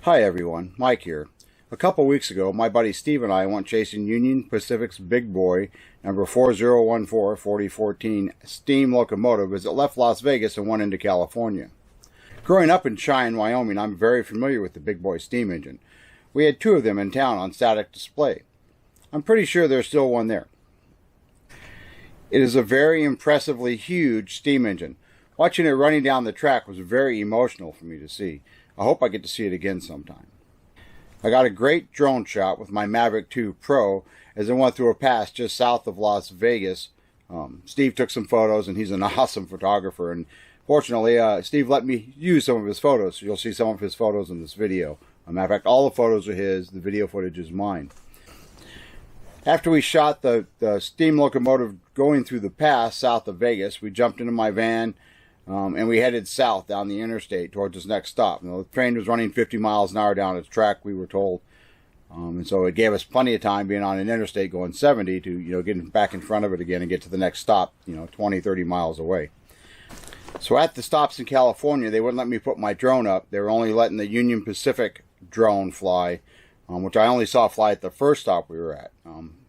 Hi everyone, Mike here. A couple weeks ago, my buddy Steve and I went chasing Union Pacific's big boy, number 4014-4014 Steam Locomotive as it left Las Vegas and went into California. Growing up in Cheyenne, Wyoming, I'm very familiar with the big boy steam engine. We had two of them in town on static display. I'm pretty sure there's still one there. It is a very impressively huge steam engine. Watching it running down the track was very emotional for me to see. I hope I get to see it again sometime. I got a great drone shot with my Mavic 2 Pro as it went through a pass just south of Las Vegas. Steve took some photos, and he's an awesome photographer. And fortunately, Steve let me use some of his photos. So you'll see some of his photos in this video. Matter of fact, all the photos are his. The video footage is mine. After we shot the steam locomotive going through the pass south of Vegas, we jumped into my van. And we headed south down the interstate towards its next stop. You know, the train was running 50 miles an hour down its track, we were told. And so it gave us plenty of time being on an interstate going 70 to, get back in front of it again and get to the next stop, 20, 30 miles away. So at the stops in California, they wouldn't let me put my drone up. They were only letting the Union Pacific drone fly, which I only saw fly at the first stop we were at.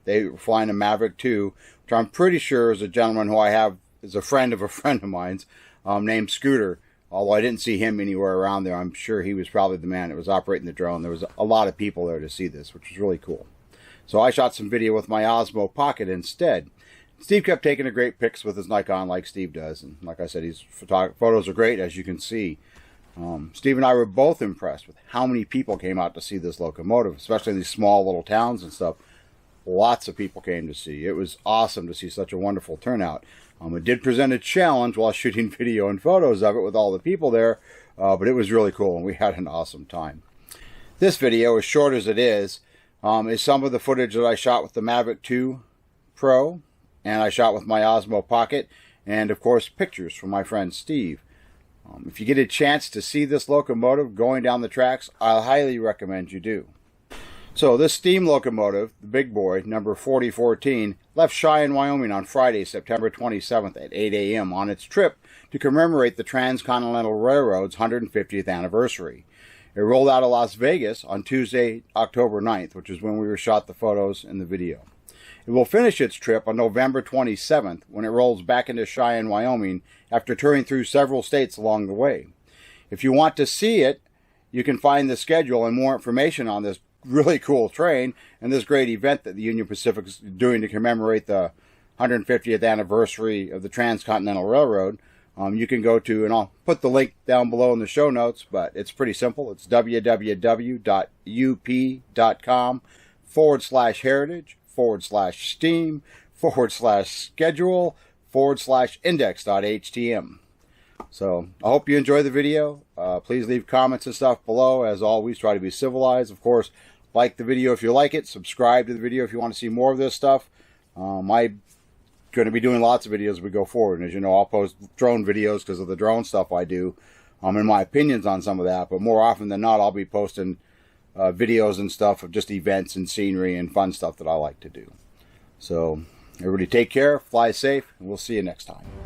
They were flying a Mavic 2, which I'm pretty sure is a gentleman who I have is a friend of mine's. Named Scooter. Although I didn't see him anywhere around there, I'm sure he was probably the man that was operating the drone. There was a lot of people there to see this, which was really cool. So I shot some video with my OSMO Pocket instead. Steve kept taking great pics with his Nikon like Steve does. And like I said, his photos are great, as you can see. Steve and I were both impressed with how many people came out to see this locomotive, especially in these small little towns and stuff. Lots of people came to see. It was awesome to see such a wonderful turnout. It did present a challenge while shooting video and photos of it with all the people there, but it was really cool and we had an awesome time. This video, as short as it is some of the footage that I shot with the Mavic 2 Pro, and I shot with my OSMO Pocket, and of course pictures from my friend Steve. If you get a chance to see this locomotive going down the tracks, I highly recommend you do. So this steam locomotive, the big boy, number 4014, left Cheyenne, Wyoming on Friday, September 27th at 8 a.m. on its trip to commemorate the Transcontinental Railroad's 150th anniversary. It rolled out of Las Vegas on Tuesday, October 9th, which is when we were shot the photos and the video. It will finish its trip on November 27th when it rolls back into Cheyenne, Wyoming after touring through several states along the way. If you want to see it, you can find the schedule and more information on this really cool train and this great event that the Union Pacific is doing to commemorate the 150th anniversary of the Transcontinental Railroad. You can go to, and I'll put the link down below in the show notes, but it's pretty simple. It's www.up.com/heritage/steam/schedule/index.htm. So I hope you enjoy the video. Please leave comments and stuff below. As always, try to be civilized. Of course, like the video if you like it. Subscribe to the video if you want to see more of this stuff. I'm going to be doing lots of videos as we go forward. And as you know, I'll post drone videos because of the drone stuff I do. And my opinions on some of that. But more often than not, I'll be posting videos and stuff of just events and scenery and fun stuff that I like to do. So everybody take care, fly safe, and we'll see you next time.